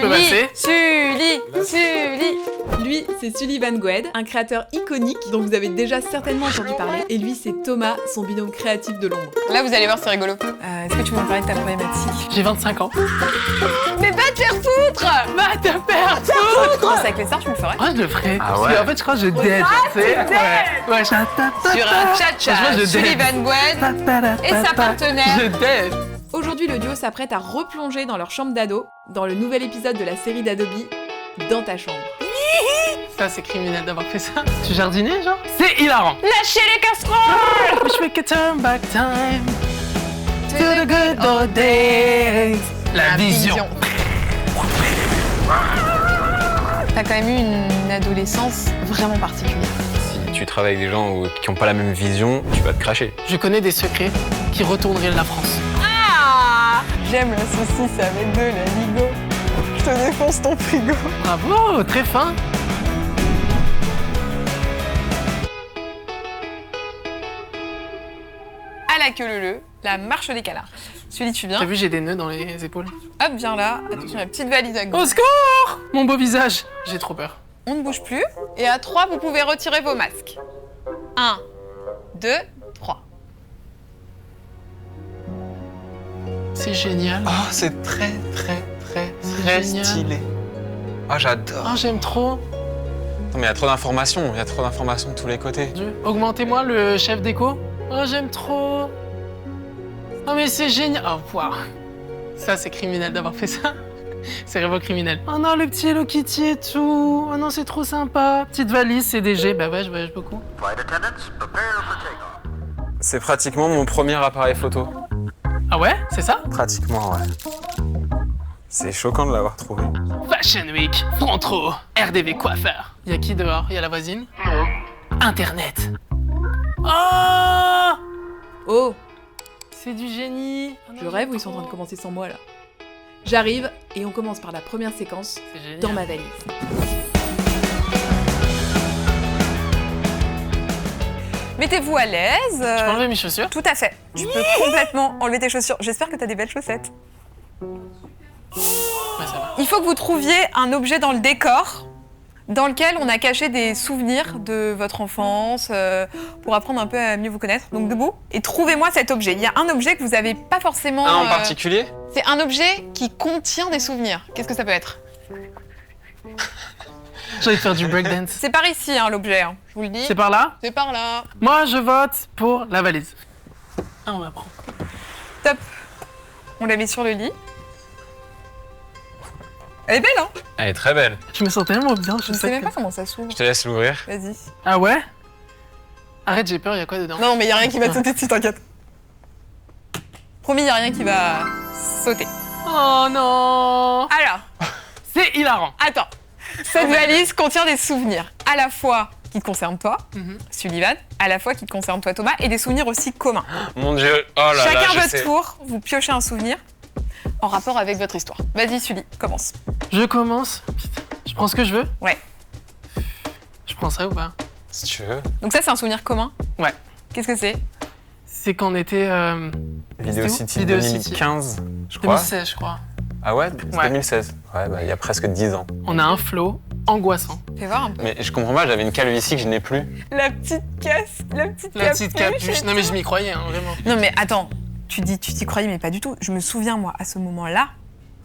peut passer. Sully. Lui, c'est Sully Van Gued, un créateur iconique dont vous avez déjà certainement entendu parler. Et lui, c'est Thomas, son binôme créatif de l'ombre. Là, vous allez voir, c'est rigolo. Est-ce que tu veux me parler de ta problématique? J'ai 25 ans. Mais va te faire foutre! Va te faire foutre! Comment c'est avec les stars, tu me le ferais? Ah, je le ferais. Ah ouais. Parce que, en fait, je crois que je dead. Tu sais. Ouais, Sur un tcha-tcha, Franchement, je Sully dead. Van Gued et sa partenaire. Je dead. Aujourd'hui, le duo s'apprête à replonger dans leur chambre d'ado, dans le nouvel épisode de la série d'Adobe, Dans ta chambre. Ça, c'est criminel d'avoir fait ça. Tu jardinais, genre? C'est hilarant. Lâchez les casseroles! Wish we could turn back time to the good old days. La vision. T'as quand même eu une adolescence vraiment particulière. Si tu travailles avec des gens qui n'ont pas la même vision, tu vas te cracher. Je connais des secrets qui retourneraient la France. Ah! J'aime la saucisse avec de la ligo. Je te défonce ton frigo. Bravo, très fin. À la queue leu, la marche des canards. Sully, tu viens. T'as vu, j'ai des nœuds dans les épaules. Hop, viens là. Attention, la petite valise à Au gauche. secours! Mon beau visage. J'ai trop peur. On ne bouge plus. Et à 3, vous pouvez retirer vos masques. 1, 2, 3. C'est génial. Oh, c'est très génial. stylé. Oh, j'adore. Oh, j'aime trop. Non, mais il y a trop d'informations. Il y a trop d'informations de tous les côtés. Augmentez-moi le chef déco. Oh, j'aime trop. Oh, mais c'est génial. Oh, waouh. Ça, c'est criminel d'avoir fait ça. C'est révo criminel. Oh non, le petit Hello Kitty et tout. Oh non, c'est trop sympa. Petite valise, CDG. Bah ouais, je voyage beaucoup. C'est pratiquement mon premier appareil photo. Ah ouais, c'est ça? Pratiquement, ouais. C'est choquant de l'avoir trouvé. Fashion Week, Frontro, RDV coiffeur. Y a qui dehors? Y a la voisine? Internet. Oh! Oh, C'est du génie. Oh non, je rêve ou ils sont en train de commencer sans moi là? J'arrive et on commence par la première séquence C'est génial. dans ma valise. Mettez-vous à l'aise. Je peux enlever mes chaussures? Tout à fait. Tu peux complètement enlever tes chaussures. J'espère que tu as des belles chaussettes. Ouais, ça va. Il faut que vous trouviez un objet dans le décor dans lequel on a caché des souvenirs de votre enfance pour apprendre un peu à mieux vous connaître. Donc debout et trouvez-moi cet objet. Il y a un objet que vous n'avez pas forcément... Un en particulier? C'est un objet qui contient des souvenirs. Qu'est-ce que ça peut être? J'ai envie de faire du breakdance. C'est par ici hein, l'objet, hein. Je vous le dis. C'est par là? C'est par là. Moi, je vote pour la valise. Ah, on va prendre. Top. On la met sur le lit. Elle est belle, hein? Elle est très belle. Je me sens tellement bien. Je ne sais même pas comment ça s'ouvre. Je te laisse l'ouvrir. Vas-y. Ah ouais? Arrête, j'ai peur, y a quoi dedans? Non, mais il n'y a rien qui va te sauter dessus, t'inquiète. Promis, il n'y a rien qui va sauter. Oh non! Alors, C'est hilarant. attends. Cette valise contient des souvenirs, à la fois qui te concernent toi, Mhm. Sullivan, à la fois qui te concernent toi, Thomas, et des souvenirs aussi communs. Mon Dieu. Oh là là, Chacun je votre sais. tour, vous piochez un souvenir en rapport avec votre histoire. Vas-y, Sully, commence. Je commence. Putain, je prends ce que je veux? Ouais. Je prends ça ou pas? Si tu veux. Donc ça, c'est un souvenir commun. Ouais. Qu'est-ce que c'est? C'est quand on était... Vidéo où City Video City. 2015, je crois. 2016, je crois. Ah ouais, Ouais. 2016. Ouais, bah il y a presque 10 ans. On a un flow angoissant. Fais voir un peu. Mais je comprends pas, j'avais une calvitie que je n'ai plus. La petite casse, la petite La petite capuche. Non mais je m'y croyais, hein, vraiment. Non mais attends, tu t'y croyais mais pas du tout. Je me souviens moi, à ce moment-là,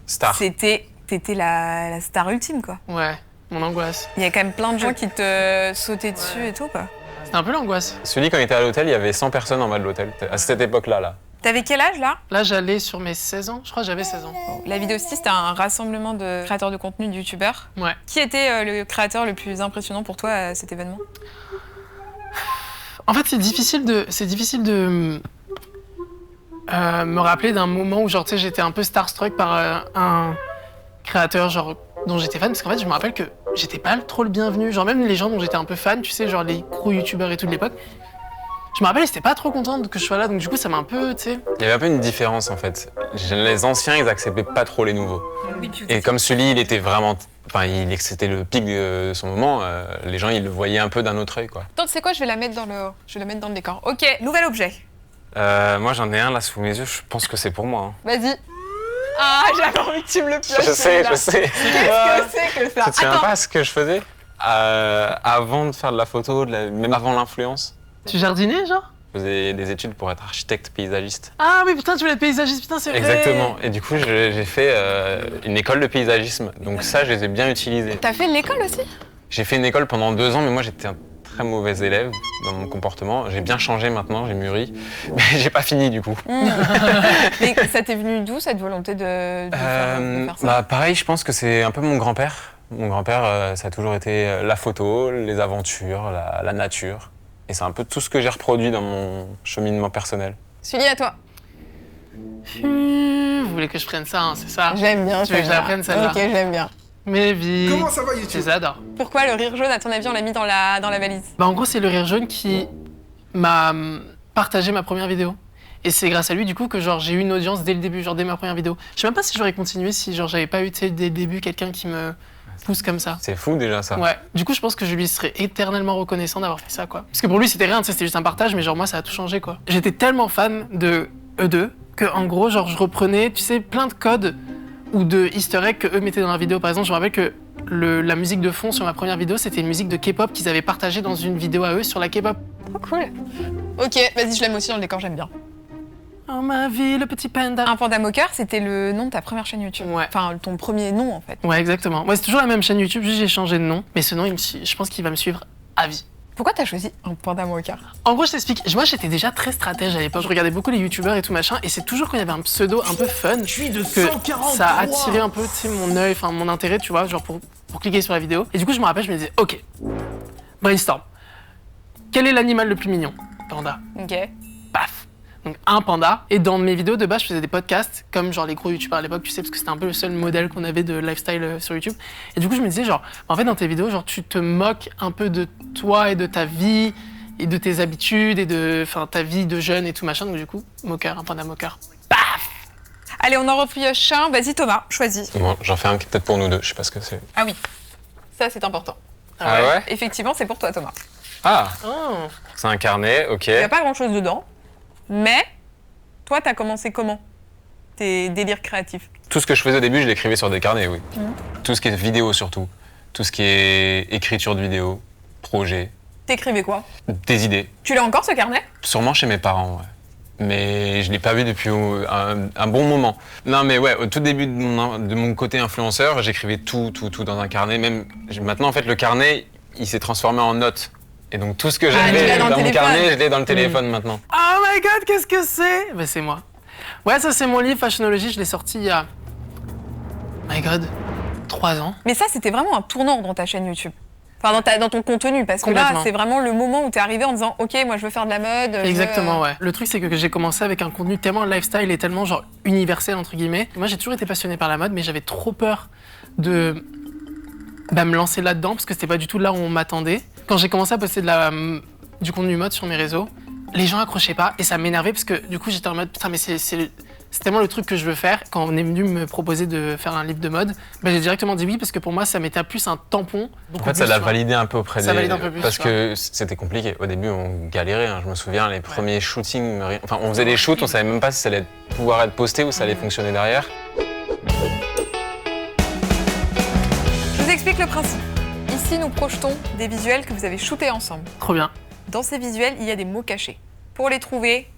Star. t'étais la star ultime quoi. Ouais, mon angoisse. Il y a quand même plein de gens qui te sautaient dessus et tout quoi. C'était un peu l'angoisse. Celui, quand il était à l'hôtel, il y avait 100 personnes en bas de l'hôtel. À cette époque-là, là. T'avais quel âge là? Là, j'allais sur mes 16 ans. Je crois que j'avais 16 ans. La vidéo c'était un rassemblement de créateurs de contenu, de youtubeurs. Ouais. Qui était le créateur le plus impressionnant pour toi à cet événement? En fait, c'est difficile de me rappeler d'un moment où genre tu sais j'étais un peu starstruck par un créateur genre dont j'étais fan parce qu'en fait je me rappelle que j'étais pas trop le bienvenu, genre même les gens dont j'étais un peu fan, tu sais genre les gros youtubeurs et tout de l'époque. Je me rappelle, ils étaient pas trop contents que je sois là, donc du coup ça m'a un peu, tu sais. Il y avait un peu une différence, en fait. Les anciens, ils acceptaient pas trop les nouveaux. Et comme Sully, il était vraiment... Enfin, c'était le pic de son moment, les gens, ils le voyaient un peu d'un autre œil, quoi. Attends, tu sais quoi, je vais la mettre dans le décor. Ok, nouvel objet. Moi, j'en ai un, là, sous mes yeux. Je pense que c'est pour moi. Hein. Vas-y. Ah, j'avais envie que tu me le pioches. Je sais. Qu'est-ce que c'est que ça? Tu te souviens pas ce que je faisais avant de faire de la photo, même avant l'influence? Tu jardinais, genre? Je faisais des études pour être architecte paysagiste. Ah oui, putain, tu voulais être paysagiste, putain, c'est vrai. Exactement. Et du coup, j'ai fait une école de paysagisme. Donc ça, je les ai bien utilisés. T'as fait l'école aussi? J'ai fait une école pendant 2 ans, mais moi, j'étais un très mauvais élève dans mon comportement. J'ai bien changé maintenant, j'ai mûri. Mais j'ai pas fini, du coup. Mais ça t'est venu d'où, cette volonté de faire ça? Pareil, je pense que c'est un peu mon grand-père. Mon grand-père, ça a toujours été la photo, les aventures, la nature. Et c'est un peu tout ce que j'ai reproduit dans mon cheminement personnel. Sully, à toi. Vous voulez que je prenne ça, hein, c'est ça? J'aime bien. Tu veux que je la prenne, celle-là? Ok, j'aime bien. Mes vies. Comment ça va, Je YouTube? les adore. Pourquoi le rire jaune, à ton avis, on l'a mis dans la valise? Bah en gros, c'est le rire jaune qui m'a partagé ma première vidéo. Et c'est grâce à lui, du coup, que genre j'ai eu une audience dès le début, genre dès ma première vidéo. Je sais même pas si j'aurais continué si genre j'avais pas eu, tu sais, dès le début quelqu'un qui me pousse comme ça. C'est fou déjà ça. Ouais. Du coup, je pense que je lui serais éternellement reconnaissant d'avoir fait ça, quoi. Parce que pour lui, c'était rien, tu sais, c'était juste un partage, mais genre moi, ça a tout changé, quoi. J'étais tellement fan de eux deux que, en gros, genre je reprenais, tu sais, plein de codes ou de easter eggs que eux mettaient dans la vidéo. Par exemple, je me rappelle que la musique de fond sur ma première vidéo, c'était une musique de K-pop qu'ils avaient partagée dans une vidéo à eux sur la K-pop. Oh, cool. Ok, vas-y, je l'aime aussi dans le décor, j'aime bien. Oh ma vie, le petit panda. Un panda moqueur, c'était le nom de ta première chaîne YouTube. Ouais. Enfin, ton premier nom, en fait. Ouais, exactement. Ouais, c'est toujours la même chaîne YouTube, juste j'ai changé de nom. Mais ce nom, je pense qu'il va me suivre à vie. Pourquoi t'as choisi un panda moqueur? En gros, je t'explique. Moi, j'étais déjà très stratège à l'époque. Je regardais beaucoup les youtubeurs et tout machin. Et c'est toujours quand il y avait un pseudo un peu fun que ça a attiré un peu, tu sais, mon œil, enfin mon intérêt, tu vois, genre pour cliquer sur la vidéo. Et du coup, je me rappelle, je me disais, ok, brainstorm. Quel est l'animal le plus mignon? Panda. Ok. Paf. Donc un panda. Et dans mes vidéos de base, je faisais des podcasts, comme genre les gros youtubeurs à l'époque, tu sais, parce que c'était un peu le seul modèle qu'on avait de lifestyle sur YouTube. Et du coup, je me disais, genre, en fait, dans tes vidéos, genre, tu te moques un peu de toi et de ta vie, et de tes habitudes, et de, enfin, ta vie de jeune et tout machin. Donc du coup, moqueur, un panda moqueur. Paf. Allez, on en repioche un. Vas-y, Thomas, choisis. Bon, j'en fais un qui est peut-être pour nous deux, je sais pas ce que c'est. Ah oui, ça, c'est important. Ah ouais? Effectivement, c'est pour toi, Thomas. Ah, Oh. c'est un carnet, ok. Il n'y a pas grand-chose dedans, mais toi, t'as commencé comment tes délires créatifs? Tout ce que je faisais au début, je l'écrivais sur des carnets, oui. Tout ce qui est vidéo surtout. Tout ce qui est écriture de vidéo, projet, T'écrivais quoi? des idées. Tu l'as encore, ce carnet? Sûrement chez mes parents, ouais. Mais je l'ai pas vu depuis un bon moment. Non mais ouais, au tout début de mon côté influenceur, j'écrivais tout dans un carnet. Même maintenant, en fait, le carnet, il s'est transformé en notes. Et donc tout ce que tu l'as j'avais dans le dans mon téléphone. carnet, je l'ai dans le téléphone maintenant. Oh my god, qu'est-ce que c'est? Bah c'est moi. Ouais, ça c'est mon livre Fashionologie, je l'ai sorti il y a... My god, 3 ans. Mais ça, c'était vraiment un tournant dans ta chaîne YouTube. Enfin, dans ton contenu, parce que là, Complètement. c'est vraiment le moment où t'es arrivé en disant « Ok, moi, je veux faire de la mode. » Exactement, ouais. Le truc, c'est que j'ai commencé avec un contenu tellement lifestyle et tellement genre universel, entre guillemets. Moi, j'ai toujours été passionné par la mode, mais j'avais trop peur de me lancer là-dedans, parce que c'était pas du tout là où on m'attendait. Quand j'ai commencé à poster du contenu mode sur mes réseaux, les gens accrochaient pas, et ça m'énervait, parce que du coup, j'étais en mode, putain, mais c'est tellement le truc que je veux faire. Quand on est venu me proposer de faire un livre de mode, bah, j'ai directement dit oui, parce que pour moi, ça mettait plus un tampon. En fait, ça l'a validé un peu auprès Ça des... valide un peu plus, Parce tu que c'était compliqué. Au début, on galérait. Hein. Je me souviens, les premiers shootings... Enfin, on faisait des shoots, on savait même pas si ça allait pouvoir être posté ou ça allait fonctionner derrière. Je vous explique le principe. Ici, nous projetons des visuels que vous avez shootés ensemble. Trop bien. Dans ces visuels, il y a des mots cachés. Pour les trouver,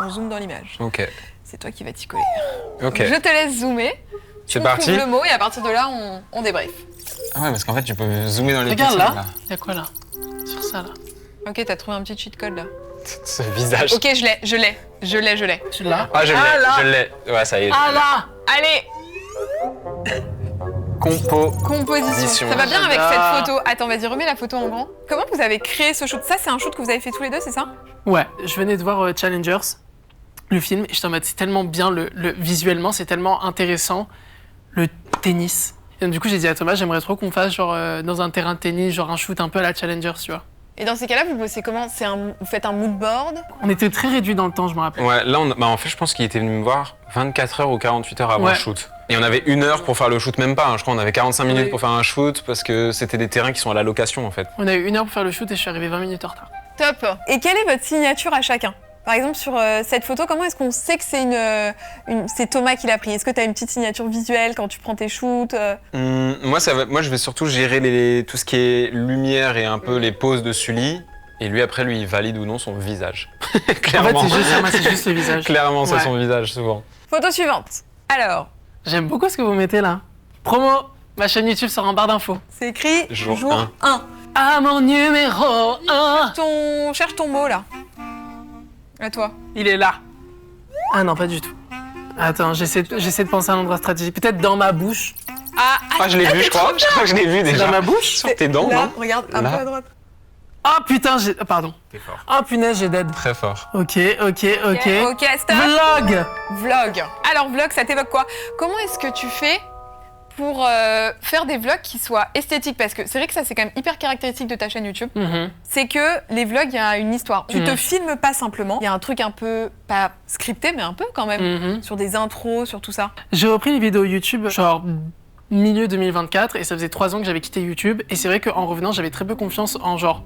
on zoome dans l'image. Ok. C'est toi qui vas t'y coller. Ok. Je te laisse zoomer. Tu C'est me parti. trouves le mot et à partir de là, on débrief. Ah ouais, parce qu'en fait, tu peux zoomer dans les Regarde pixels, là, il y a quoi là? Sur ça là. Ok, t'as trouvé un petit cheat code là. Ce visage. Ok, je l'ai. Tu l'as? Ah, je l'ai, Ah, là. je l'ai. Ouais, ça y est. Ah là! Allez, composition. Ça va bien avec J'adore. cette photo. Attends, vas-y, remets la photo en grand. Comment vous avez créé ce shoot? Ça, c'est un shoot que vous avez fait tous les deux, c'est ça? Ouais, je venais de voir Challengers, le film, et j'étais en mode, c'est tellement bien, visuellement, c'est tellement intéressant, le tennis. Et donc, du coup, j'ai dit à Thomas, j'aimerais trop qu'on fasse genre dans un terrain de tennis, genre un shoot un peu à la Challengers, tu vois. Et dans ces cas-là, vous bossez comment? Vous faites un mood board? On était très réduits dans le temps, je me rappelle. Ouais, là, en fait, je pense qu'il était venu me voir 24 heures ou 48 heures avant Ouais. le shoot. Et on avait 1 heure pour faire le shoot, même pas. Hein. Je crois qu'on avait 45 minutes Oui. pour faire un shoot parce que c'était des terrains qui sont à la location, en fait. On a eu 1 heure pour faire le shoot et je suis arrivé 20 minutes en retard. Top. Et quelle est votre signature à chacun? Par exemple, sur cette photo, comment est-ce qu'on sait que c'est Thomas qui l'a pris? Est-ce que tu as une petite signature visuelle quand tu prends tes shoots? Moi, je vais surtout gérer tout ce qui est lumière et un peu les poses de Sully. Et lui, après, il valide ou non son visage. Clairement. En fait, c'est juste le visage. Clairement, c'est Ouais. son visage, souvent. Photo suivante. Alors, J'aime beaucoup ce que vous mettez là. Promo, ma chaîne YouTube sera en barre d'infos. c'est écrit Jour jour 1. Ah, mon numéro 1. Cherche ton mot, là. À toi. Il est là. Ah non, pas du tout. Attends, j'essaie de penser à un endroit stratégique. Peut-être dans ma bouche. Ah, je l'ai vu, je crois. Je crois que je l'ai vu C'est déjà. dans ma bouche? Sur tes dents, Là, non? regarde, un Là. peu à droite. Ah putain, pardon. T'es fort. Ah punaise, j'ai dead. Très fort. Ok. Ok, stop. Vlog. Vlog. Alors, vlog, ça t'évoque quoi? Comment est-ce que tu fais pour faire des vlogs qui soient esthétiques? Parce que c'est vrai que ça, c'est quand même hyper caractéristique de ta chaîne YouTube. Mhm. C'est que les vlogs, il y a une histoire. Tu te Mhm. filmes pas simplement. Il y a un truc un peu, pas scripté, mais un peu quand même. Mhm. Sur des intros, sur tout ça. J'ai repris les vidéos YouTube, genre milieu 2024, et ça faisait 3 ans que j'avais quitté YouTube. Et c'est vrai qu'en revenant, j'avais très peu confiance en genre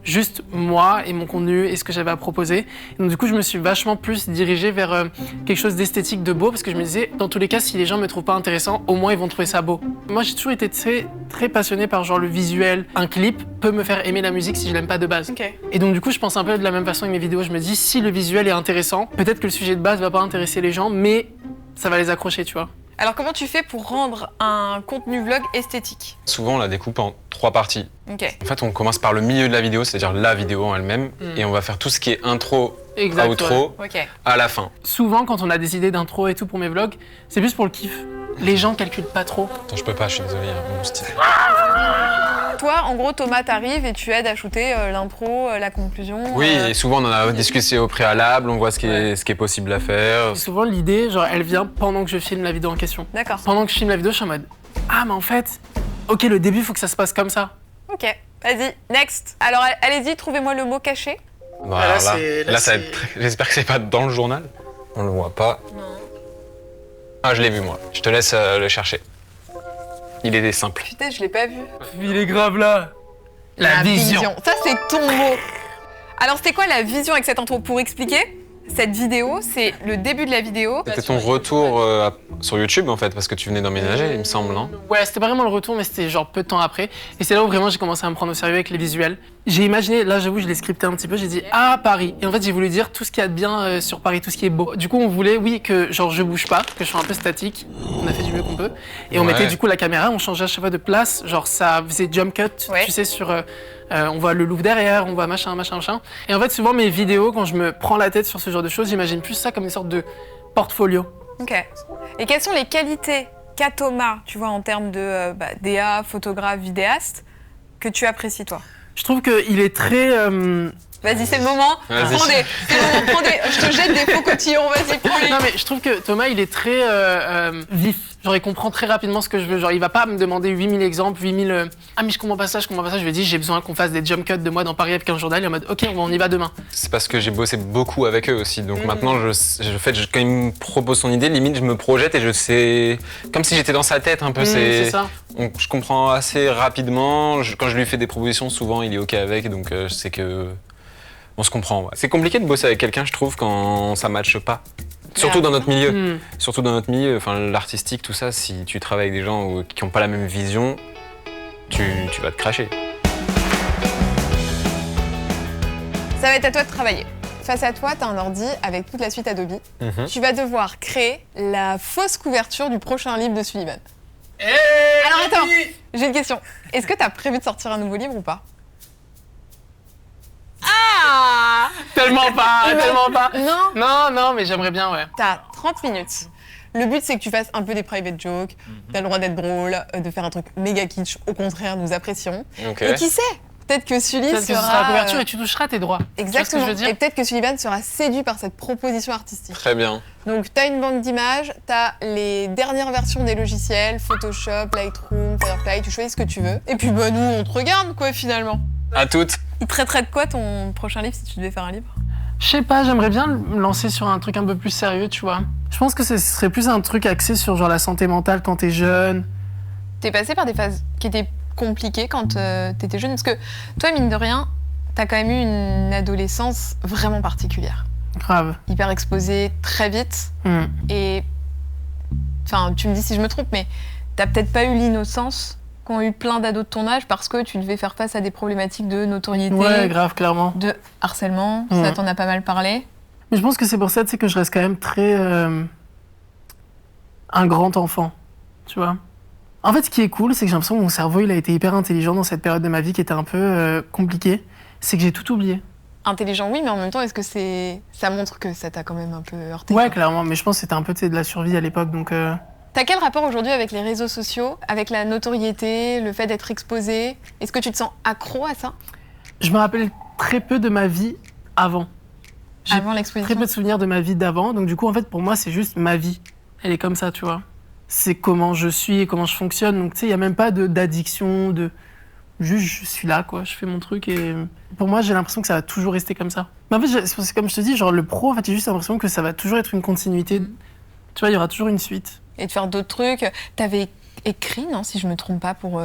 juste moi et mon contenu et ce que j'avais à proposer. Et donc du coup, je me suis vachement plus dirigée vers quelque chose d'esthétique, de beau, parce que je me disais, dans tous les cas, si les gens me trouvent pas intéressant, au moins ils vont trouver ça beau. Moi, j'ai toujours été très passionnée par genre le visuel. Un clip peut me faire aimer la musique si je l'aime pas de base. Ok. Et donc du coup, je pense un peu de la même façon avec mes vidéos. Je me dis, si le visuel est intéressant, peut-être que le sujet de base va pas intéresser les gens, mais ça va les accrocher, tu vois. Alors, comment tu fais pour rendre un contenu vlog esthétique? Souvent, on la découpe en 3 parties. Ok. En fait, on commence par le milieu de la vidéo, c'est-à-dire la vidéo en elle-même, et on va faire tout ce qui est intro, Exact, outro, Ok. à la fin. Souvent, quand on a des idées d'intro et tout pour mes vlogs, c'est plus pour le kiff. Les gens calculent pas trop. Attends, je peux pas, je suis désolé, hein, mon style. Toi, en gros, Thomas, t'arrives et tu aides à shooter l'intro, la conclusion. Oui, et souvent, on en a discuté au préalable, on voit ce qui est possible à faire. Et souvent, l'idée, genre, elle vient pendant que je filme la vidéo en question. D'accord. Pendant que je filme la vidéo, je suis en mode, ah, mais en fait, ok, le début, faut que ça se passe comme ça. Ok. Vas-y, next. Alors, allez-y, trouvez-moi le mot caché. Voilà, là, c'est- là, ça va c'est- être j'espère que c'est pas dans le journal. On le voit pas. Non. Ah, je l'ai vu, moi. Je te laisse le chercher. Il est simple. Putain, je l'ai pas vu. Il est grave là. La vision. Ça, c'est ton mot. Alors, c'était quoi la vision avec cette intro? Pour expliquer, cette vidéo, c'est le début de la vidéo. C'était ton retour sur YouTube, en fait, parce que tu venais d'emménager, il me semble, non? Ouais, c'était pas vraiment le retour, mais c'était genre peu de temps après. Et c'est là où vraiment j'ai commencé à me prendre au sérieux avec les visuels. J'ai imaginé, là j'avoue, je l'ai scripté un petit peu, j'ai dit ah Paris. Et en fait j'ai voulu dire tout ce qu'il y a de bien sur Paris, tout ce qui est beau. Du coup on voulait, oui, que genre je bouge pas, que je sois un peu statique. On a fait du mieux qu'on peut. Et on Ouais. mettait du coup la caméra, on changeait à chaque fois de place, genre ça faisait jump cut, Ouais. tu sais, sur. On voit le Louvre derrière, on voit machin. Et en fait souvent mes vidéos, quand je me prends la tête sur ce genre de choses, j'imagine plus ça comme une sorte de portfolio. Ok. Et quelles sont les qualités qu'a Thomas, tu vois, en termes de DA, photographe, vidéaste, que tu apprécies, toi? Je trouve qu'il est très. Vas-y, c'est le moment. Vas-y. Prends des. Je te jette des faux cotillons, vas-y, prends-les. Non mais je trouve que Thomas il est très vif. Genre il comprend très rapidement ce que je veux. Genre il va pas me demander 8000 exemples, 8000 ah mais je comprends pas ça. Je lui ai dit j'ai besoin qu'on fasse des jump cuts de moi dans Paris avec un journal. Il est en mode ok on y va demain. C'est parce que j'ai bossé beaucoup avec eux aussi. Donc maintenant, quand il me propose son idée, limite, je me projette et je sais. Comme si j'étais dans sa tête un peu. C'est ça. Je comprends assez rapidement. Quand je lui fais des propositions, souvent, il est OK avec. Donc je sais que. On se comprend. Ouais. C'est compliqué de bosser avec quelqu'un, je trouve, quand ça matche pas. Surtout dans notre milieu. Surtout dans notre milieu, enfin l'artistique, tout ça, si tu travailles avec des gens qui n'ont pas la même vision, tu vas te cracher. Ça va être à toi de travailler. Face à toi, tu as un ordi avec toute la suite Adobe. Tu vas devoir créer la fausse couverture du prochain livre de Sullivan. Alors attends, j'ai une question. Est-ce que tu as prévu de sortir un nouveau livre ou pas? Ah! Tellement pas. Non. Non mais j'aimerais bien ouais. T'as 30 minutes. Le but, c'est que tu fasses un peu des private jokes. T'as le droit d'être drôle, de faire un truc méga kitsch. Au contraire, nous apprécions. Ok. Et qui sait? Peut-être que Sully Peut-être que ce sera... sera la couverture et tu toucheras tes droits. Tu vois ce que Exactement. je veux dire Et peut-être que Sullivan sera séduit par cette proposition artistique. Très bien. Donc, t'as une banque d'images, t'as les dernières versions des logiciels, Photoshop, Lightroom, Firefly, tu choisis ce que tu veux. Et puis, bah, nous, on te regarde, quoi, finalement. À toutes. Il traiterait de quoi ton prochain livre si tu devais faire un livre? Je sais pas, j'aimerais bien me lancer sur un truc un peu plus sérieux, tu vois. Je pense que ce serait plus un truc axé sur genre la santé mentale quand t'es jeune. T'es passé par des phases qui étaient compliquées quand t'étais jeune, parce que toi, mine de rien, t'as quand même eu une adolescence vraiment particulière. Grave. hyper exposé très vite. Et enfin, tu me dis si je me trompe, mais t'as peut-être pas eu l'innocence qu'ont eu plein d'ados de ton âge parce que tu devais faire face à des problématiques de notoriété, Ouais, grave, clairement. de harcèlement. Ça t'en a pas mal parlé. Mais je pense que c'est pour ça, tu sais, que je reste quand même très... un grand enfant, tu vois. En fait, ce qui est cool, c'est que j'ai l'impression que mon cerveau, il a été hyper intelligent dans cette période de ma vie qui était un peu compliquée. C'est que j'ai tout oublié. Intelligent, oui, mais en même temps, est-ce que ça montre que ça t'a quand même un peu heurté? Ouais, clairement, mais je pense que c'était un peu, tu sais, de la survie à l'époque, donc... T'as quel rapport aujourd'hui avec les réseaux sociaux, avec la notoriété, le fait d'être exposé? Est-ce que tu te sens accro à ça? Je me rappelle très peu de ma vie avant. J'ai Avant l'exposition? très peu de souvenirs de ma vie d'avant, donc du coup, en fait, pour moi, c'est juste ma vie. Elle est comme ça, tu vois. C'est comment je suis et comment je fonctionne, donc tu sais, il n'y a même pas d'addiction, Juste, je suis là, quoi. Je fais mon truc et pour moi, j'ai l'impression que ça va toujours rester comme ça. Mais en fait, c'est comme je te dis, genre le pro, en fait, j'ai juste l'impression que ça va toujours être une continuité. Tu vois, il y aura toujours une suite. Et de faire d'autres trucs. T'avais écrit, non, si je me trompe pas, pour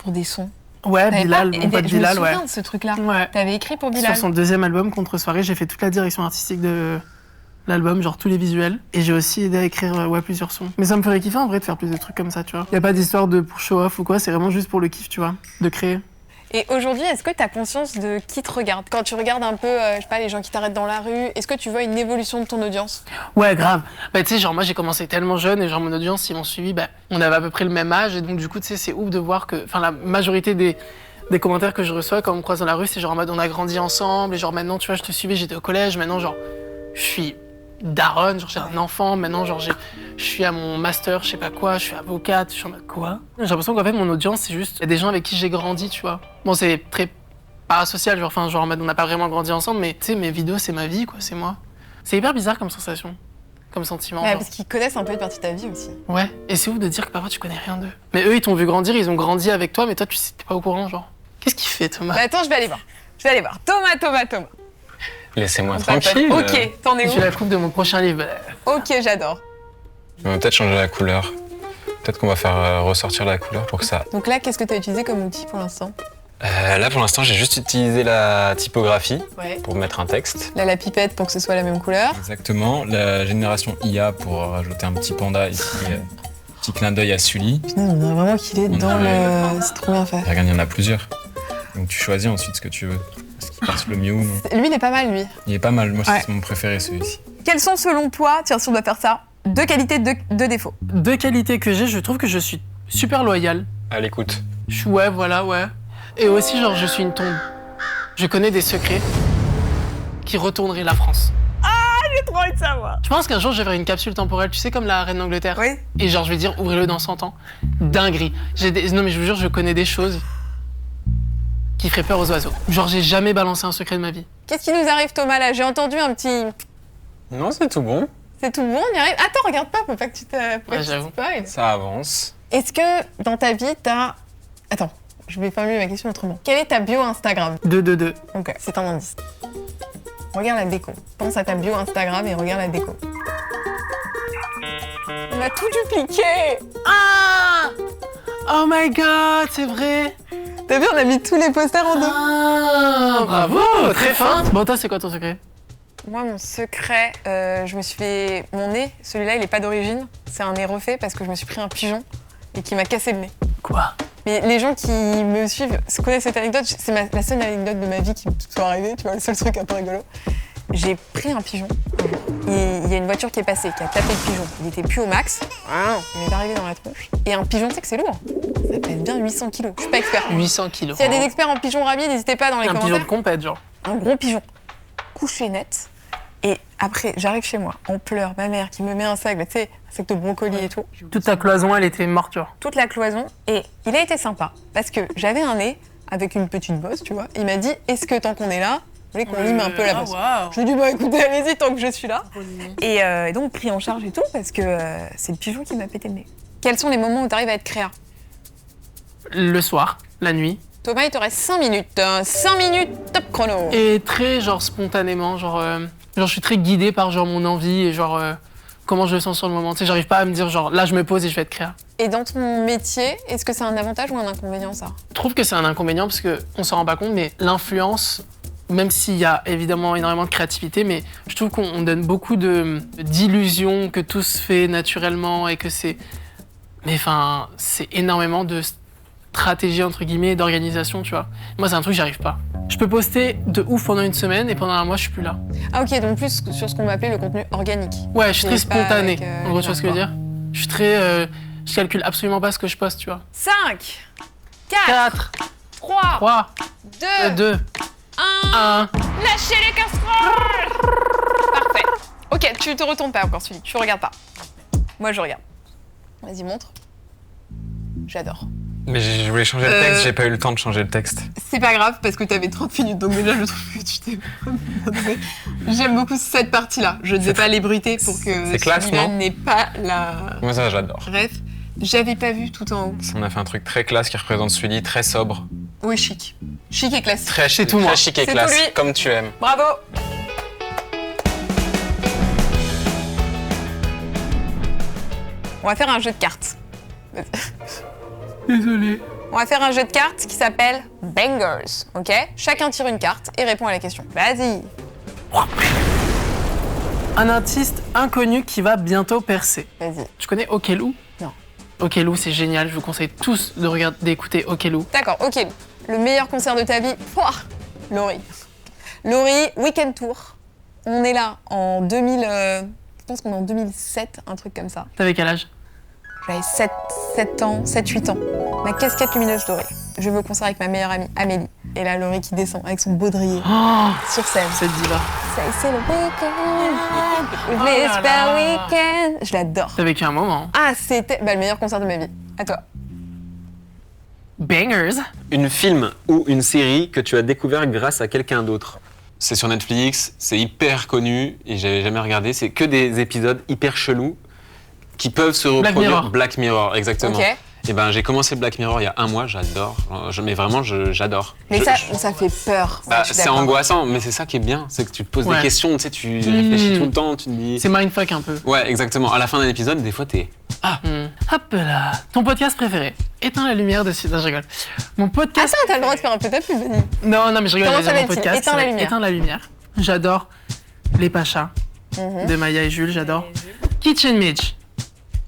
des sons. Ouais, T'avais Bilal, pas- mon pote Je me Bilal, ouais. souviens de ce truc-là. Ouais. T'avais écrit pour Bilal. Sur son deuxième album, Contre-soirée, j'ai fait toute la direction artistique de l'album, genre tous les visuels. Et j'ai aussi aidé à écrire plusieurs sons. Mais ça me ferait kiffer en vrai de faire plus de trucs comme ça, tu vois. Y a pas d'histoire de pour show off ou quoi, c'est vraiment juste pour le kiff, tu vois, de créer. Et aujourd'hui, est-ce que tu as conscience de qui te regarde? Quand tu regardes un peu, je sais pas, les gens qui t'arrêtent dans la rue, est-ce que tu vois une évolution de ton audience? Ouais, grave. Bah, tu sais, genre, moi, j'ai commencé tellement jeune et genre, mon audience, ils m'ont suivi, bah, on avait à peu près le même âge. Et donc, du coup, tu sais, c'est ouf de voir que, enfin, la majorité des commentaires que je reçois quand on me croise dans la rue, c'est genre en mode, on a grandi ensemble. Et genre, maintenant, tu vois, je te suivais, j'étais au collège. Maintenant, genre, je suis daronne, genre, j'ai un enfant. Maintenant, genre, je suis à mon master, je sais pas quoi, je suis avocate. Je suis en mode quoi? J'ai l'impression qu'en fait, mon audience, c'est juste, il y a des gens avec qui j'ai grandi, tu vois. Bon, c'est très parasocial, genre, enfin, genre, en mode, on n'a pas vraiment grandi ensemble, mais tu sais, mes vidéos, c'est ma vie, quoi, c'est moi. C'est hyper bizarre comme sensation, comme sentiment. Ouais, genre. parce qu'ils connaissent un peu une partie de ta vie aussi. Ouais, et c'est ouf de dire que parfois tu connais rien d'eux. Mais eux, ils t'ont vu grandir, ils ont grandi avec toi, mais toi, tu t'es pas au courant, genre. Qu'est-ce qu'il fait, Thomas? Bah attends, je vais aller voir. Thomas. Laissez-moi On papote. tranquille. Ok, t'en es J'ai où? la coupe de mon prochain livre. Ok, j'adore. On va peut-être changer la couleur. Peut-être qu'on va faire ressortir la couleur pour que ça... Donc là, qu'est-ce que t'as utilisé comme outil pour l'instant? Là, pour l'instant, j'ai juste utilisé la typographie Ouais. pour mettre un texte. Là, la pipette pour que ce soit la même couleur. Exactement, la génération IA pour rajouter un petit panda ici, petit clin d'œil à Sully. Putain, on dirait vraiment qu'il est dans le... C'est trop bien fait. Et regarde, il y en a plusieurs. Donc tu choisis ensuite ce que tu veux. Ce qui passe le mieux ou non. Lui, il est pas mal, lui. Il est pas mal, moi Ouais. c'est mon préféré celui-ci. Quels sont, selon toi, tiens, si on doit faire ça, deux qualités, deux défauts? Deux qualités que j'ai, je trouve que je suis super loyal. À l'écoute. Ouais, voilà, ouais. Et aussi, genre, je suis une tombe. Je connais des secrets qui retourneraient la France. J'ai trop envie de savoir. Je pense qu'un jour, je vais faire une capsule temporelle, tu sais, comme la reine d'Angleterre. Oui. Et genre, je vais dire, ouvrez-le dans 100 ans. Dinguerie. Non, mais je vous jure, je connais des choses qui feraient peur aux oiseaux. Genre, j'ai jamais balancé un secret de ma vie. Qu'est-ce qui nous arrive, Thomas, là? J'ai entendu un petit... Non, c'est tout bon. C'est tout bon, on y arrive. Attends, regarde pas, faut pas que tu te... j'avoue. Ça avance. Est-ce que dans ta vie, t'as... Attends, je vais formuler ma question autrement. Quelle est ta bio Instagram? 2. Ok, c'est un indice. Regarde la déco. Pense à ta bio Instagram et regarde la déco. On a tout dupliqué. Ah! Oh my god, c'est vrai! T'as vu, on a mis tous les posters en deux. Ah, bravo, très fin. Bon, toi, c'est quoi ton secret? Moi, mon secret, je me suis fait... Mon nez, celui-là, il est pas d'origine. C'est un nez refait parce que je me suis pris un pigeon et qui m'a cassé le nez. Quoi? Mais les gens qui me suivent connaissent cette anecdote. C'est la seule anecdote de ma vie qui me soit arrivée, tu vois, le seul truc un peu rigolo. J'ai pris un pigeon. Et il y a une voiture qui est passée, qui a tapé le pigeon. Il était plus au max. Il m'est arrivé dans la tronche. Et un pigeon, tu sais que c'est lourd. Ça pèse bien 800 kilos. Je suis pas expert. 800 kilos. S'il y a des experts en pigeon ravis, n'hésitez pas dans les Un pigeon commentaires. de compète, genre. Un gros pigeon. Couché net. Et après, j'arrive chez moi, en pleurs, ma mère qui me met un sac, tu sais, un sac de brocoli et tout. Toute ta cloison, elle était morte, genre. Toute la cloison. Et il a été sympa. Parce que j'avais un nez avec une petite bosse, tu vois. Il m'a dit, est-ce que tant qu'on est là, vous voulez qu'on lime un peu la bosse? Je lui ai dit, bah écoutez, allez-y tant que je suis là. Et donc, pris en charge et tout, parce que c'est le pigeon qui m'a pété le nez. Quels sont les moments où tu arrives à être créa? Le soir, la nuit. Thomas, il te reste 5 minutes. 5 minutes, top chrono. Et très, genre, spontanément, genre, je suis très guidée par, genre, mon envie et, genre, comment je le sens sur le moment. Tu sais, j'arrive pas à me dire, genre, là, je me pose et je vais être créa. Et dans ton métier, est-ce que c'est un avantage ou un inconvénient, ça? Je trouve que c'est un inconvénient parce qu'on s'en rend pas compte, mais l'influence même s'il y a évidemment énormément de créativité, mais je trouve qu'on donne beaucoup d'illusions que tout se fait naturellement et que c'est... Mais enfin, c'est énormément de stratégie, entre guillemets, et d'organisation, tu vois. Moi, c'est un truc, j'y arrive pas. Je peux poster de ouf pendant une semaine et pendant un mois, je suis plus là. Ah ok, donc plus sur ce qu'on va appeler le contenu organique. Ouais, je suis très C'est pas spontané. avec, En gros, tu vois ce que je veux dire? Je suis très... je calcule absolument pas ce que je poste, tu vois. 5, 4, 4, 3, 3, 2, 2, 1. 1. Lâchez les casseroles. Parfait. Ok, tu te retournes pas encore, Sully. Tu regardes pas. Moi, je regarde. Vas-y, montre. J'adore. Mais je voulais changer le texte, j'ai pas eu le temps de changer le texte. C'est pas grave parce que t'avais 30 minutes, donc déjà je trouve que tu t'es bien donné. J'aime beaucoup cette partie-là. Je ne vais pas l'ébruiter pour que c'est classe, Sullivan non n'ait pas la Moi ça j'adore. ref. J'avais pas vu tout en haut. On a fait un truc très classe qui représente Sully, très sobre. Oui, chic. Chic et classique. Très, C'est tout, moi. très chic et C'est classe, tout lui. comme tu aimes. Bravo. On va faire un jeu de cartes. Désolé. On va faire un jeu de cartes qui s'appelle Bangers, ok? Chacun tire une carte et répond à la question. Vas-y. Un artiste inconnu qui va bientôt percer. Vas-y. Tu connais Okelou? Non. Okelou, c'est génial. Je vous conseille tous de regarder, d'écouter Okelou. D'accord, ok. Le meilleur concert de ta vie, pouah, Laurie. Laurie, Weekend Tour. On est là en 2000, je pense qu'on est en 2007, un truc comme ça. T'avais quel âge? J'avais 7 ans, 7-8 ans. Ma casquette lumineuse dorée. Je vais au concert avec ma meilleure amie, Amélie. Et là, Laurie qui descend avec son baudrier Oh, sur scène. cette diva. C'est le week-end, Oh we là spell là. week-end. Je l'adore. T'as vécu un moment. Ah, c'était le meilleur concert de ma vie. À toi. Bangers. Une film ou une série que tu as découvert grâce à quelqu'un d'autre. C'est sur Netflix, c'est hyper connu et j'avais jamais regardé. C'est que des épisodes hyper chelous qui peuvent se Black reproduire. Mirror. Black Mirror, exactement. Ok. Et ben j'ai commencé Black Mirror il y a un mois, j'adore. Mais vraiment, j'adore. Mais Je- ça fait peur. Bah, Je suis c'est d'accord. angoissant, mais c'est ça qui est bien, c'est que tu te poses Ouais. des questions, tu sais, tu réfléchis tout le temps, tu te dis. C'est mindfuck un peu. Ouais, exactement. À la fin d'un épisode, des fois, t'es. Hop là. Ton podcast préféré? Éteins la lumière de... Non, je rigole. Mon podcast... Attends, t'as le droit de faire un peu ta pub, Denis. Non, non, mais je rigole. Comment j'allais dire s'appelle-t-il? mon podcast. Éteins la c'est lumière. Éteins la lumière. J'adore Les Pachas de Maya et Jules, j'adore. Kitchen Mitch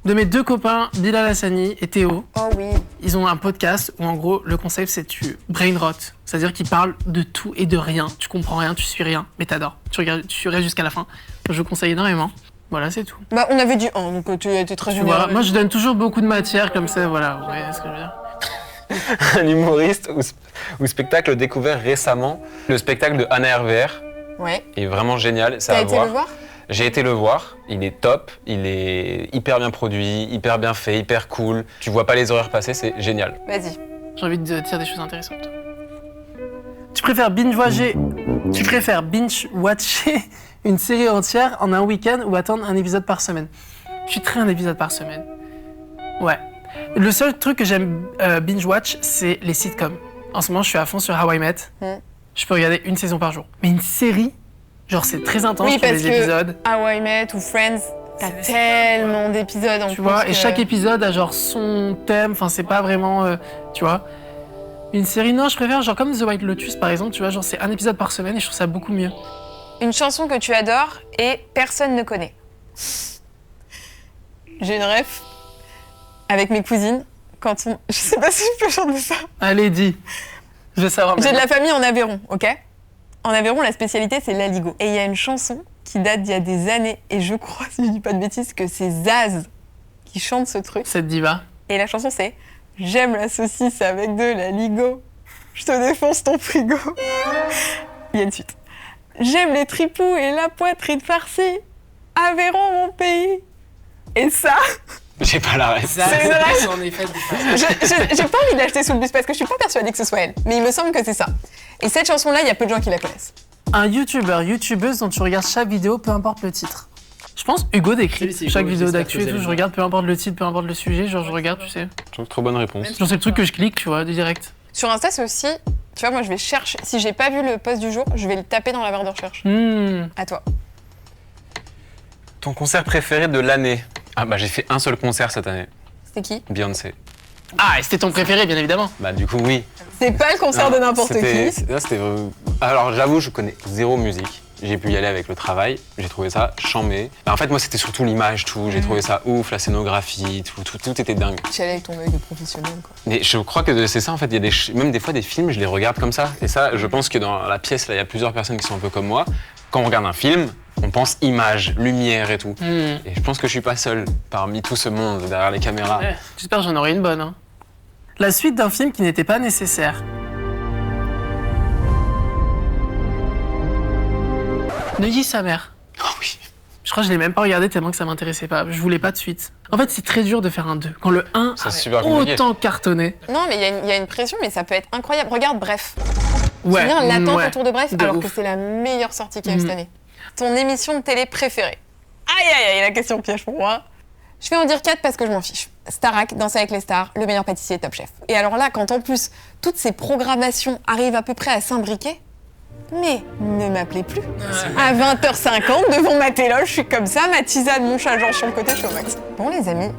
de mes deux copains, Bilal Hassani et Théo. Oh oui. Ils ont un podcast où en gros le concept c'est tu brain rot, c'est-à-dire qu'ils parlent de tout et de rien. Tu comprends rien, tu suis rien, mais t'adores. Tu restes jusqu'à la fin. Je vous conseille énormément. Voilà, c'est tout. Bah, on avait dit 1, donc tu étais très Tu généreux. vois, moi je donne toujours beaucoup de matière comme ça, voilà. Vous voyez ce que je veux dire? Un humoriste ou spectacle découvert récemment. Le spectacle de Anna RVR Ouais. est vraiment génial, ça T'as à été voir. le voir? J'ai été le voir, il est top, il est hyper bien produit, hyper bien fait, hyper cool. Tu vois pas les horaires passer, c'est génial. Vas-y. J'ai envie de dire des choses intéressantes. Tu préfères binge-watcher une série entière en un week-end ou attendre un épisode par semaine? Je suis très un épisode par semaine. Ouais. Le seul truc que j'aime binge-watch, c'est les sitcoms. En ce moment, je suis à fond sur How I Met. Je peux regarder une saison par jour. Mais une série, genre c'est très intense, Oui, tu fais parce des que épisodes. How I Met ou Friends, t'as tellement d'épisodes en Tu plus. vois, et que- chaque épisode a genre son thème, enfin c'est pas vraiment, tu vois. Une série, non, je préfère genre comme The White Lotus par exemple, tu vois, genre c'est un épisode par semaine et je trouve ça beaucoup mieux. Une chanson que tu adores et personne ne connaît. J'ai une ref avec mes cousines. Quand on... Je sais pas si je peux chanter ça. Allez, dis. Je veux savoir. J'ai de maintenant. la famille en Aveyron, ok? En Aveyron, la spécialité, c'est l'aligot. Et il y a une chanson qui date d'il y a des années, et je crois, si je dis pas de bêtises, que c'est Zaz qui chante ce truc. Cette diva. Et la chanson, c'est « J'aime la saucisse avec de l'aligot, je te défonce ton frigo ». Il y a une suite. « J'aime les tripous et la poitrine farcie, Aveyron, mon pays ». Et ça, J'ai pas la ref. C'est une ref. En effet, j'ai pas envie de l'acheter sous le bus parce que je suis pas persuadée que ce soit elle. Mais il me semble que c'est ça. Et cette chanson-là, il y a peu de gens qui la connaissent. Un youtubeuse dont tu regardes chaque vidéo, peu importe le titre. Je pense Hugo décrit Salut, c'est chaque Hugo, vidéo j'espère d'actu que et vous tout, allez je bien. regarde peu importe le titre, peu importe le sujet, genre je regarde, tu sais. Je trouve trop bonne réponse. Genre c'est le truc que je clique, tu vois, direct. Sur Insta, c'est aussi, tu vois, moi je vais chercher. Si j'ai pas vu le post du jour, je vais le taper dans la barre de recherche. À toi. Ton concert préféré de l'année? Ah bah j'ai fait un seul concert cette année, C'était qui? Beyoncé. Ah, et c'était ton préféré, bien évidemment. Bah du coup oui. C'est pas le concert de n'importe C'était- qui. là, c'était, alors j'avoue, je connais zéro musique. J'ai pu y aller avec le travail, j'ai trouvé ça chambé. En fait, moi, c'était surtout l'image, tout. J'ai trouvé ça ouf, la scénographie, tout était dingue. Tu allais avec ton œil de professionnel, quoi. Mais je crois que c'est ça, en fait. Il y a même des fois des films, je les regarde comme ça. Et ça, je pense que dans la pièce, là, il y a plusieurs personnes qui sont un peu comme moi. Quand on regarde un film, on pense image, lumière et tout. Et je pense que je suis pas seul parmi tout ce monde derrière les caméras. Ouais, j'espère que j'en aurai une bonne. Hein. La suite d'un film qui n'était pas nécessaire. Neuilly sa mère. Oh oui. Je crois que je l'ai même pas regardé tellement que ça m'intéressait pas. Je voulais pas de suite. En fait, c'est très dur de faire un 2. Quand le 1 C'est a super compliqué. autant cartonné. Non, mais il y a une pression, mais ça peut être incroyable. Regarde, Bref. Ouais. Tu viens l'attente ouais. autour de Bref, De alors ouf. que c'est la meilleure sortie qu'il y a eu cette année. Ton émission de télé préférée? Aïe, aïe, aïe, la question piège pour moi. Je vais en dire 4 parce que je m'en fiche. Starac, Danser avec les stars, Le meilleur pâtissier, Top Chef. Et alors là, quand en plus, toutes ces programmations arrivent à peu près à s'imbriquer, mais ne m'appelez plus. À 20h50, devant ma téloge, je suis comme ça, ma tisane, mon chat, genre sur le côté, je suis au max. Bon, les amis,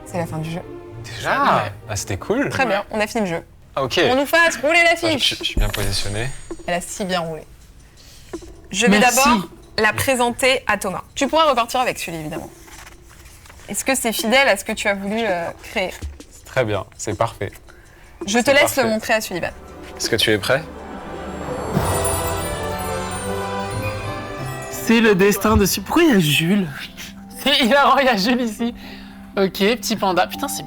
c'est la fin du jeu. Déjà Ah, c'était cool. Très bien, on a fini le jeu. Ah, ok. On nous fasse rouler la Ah, fiche. je suis bien positionné. Elle a si bien roulé. Je vais Merci. d'abord la présenter à Thomas. Tu pourras repartir avec celui, évidemment. Est-ce que c'est fidèle à ce que tu as voulu créer? Très bien, c'est parfait. Je te C'est laisse parfait. le montrer à Sullivan. Est-ce que tu es prêt? C'est le destin de... Pourquoi il y a Jules? C'est hilarant, il y a Jules ici. Ok, petit panda. Putain, c'est...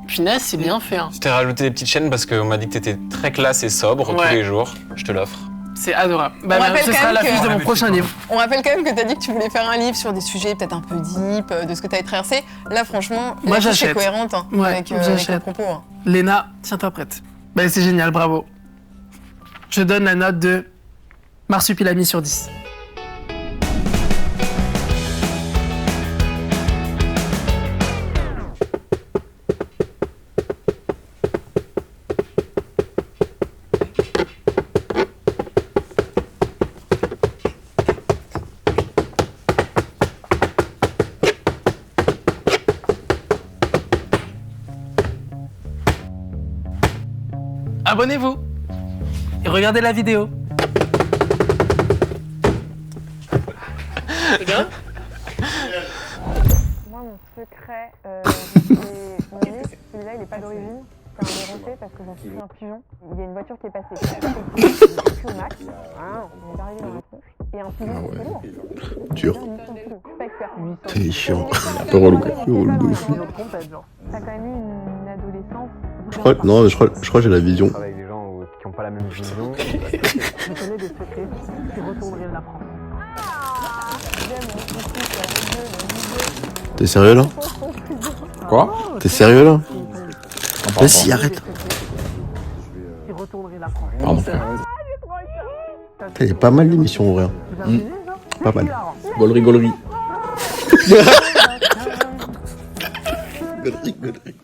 Punaise, c'est bien fait. Hein. Je t'ai rajouté des petites chaînes parce qu'on m'a dit que t'étais très classe et sobre tous Ouais. les jours. Je te l'offre. C'est adorable. Bah, On rappelle ce quand sera même l'affiche que- de mon prochain livre. On rappelle quand même que tu as dit que tu voulais faire un livre sur des sujets peut-être un peu deep, de ce que tu avais traversé. Là, franchement, Moi, la fiche est j'achète. cohérente hein, Ouais, avec le j'achète. propos. Hein. Léna, tiens-toi prête. Bah, c'est génial, bravo. Je donne la note de Marsupilami sur 10. Abonnez-vous et regardez la vidéo. C'est bien? Moi, mon secret, celui-là, il n'est pas d'origine. C'est un déronté parce que j'en suis un pigeon. Il y a une voiture qui est passée. Je suis au max. On est arrivé dans la tronche. Et un pigeon, c'est lourd. Dur. Je suis pas expert. C'est chiant. Un peu relou. De ouf. T'as quand même eu une adolescence. Je crois que j'ai la vision. Avec des gens qui n'ont pas la même vision. Je connais des secrets qui retourneraient la France. T'es sérieux là? Quoi? T'es sérieux là? Vas-y, arrête. Qui retourneraient la France. Pardon. Il y a pas mal d'émissions en vrai. Pas mal. Gaulerie, gaulerie. Gaulerie, gaulerie.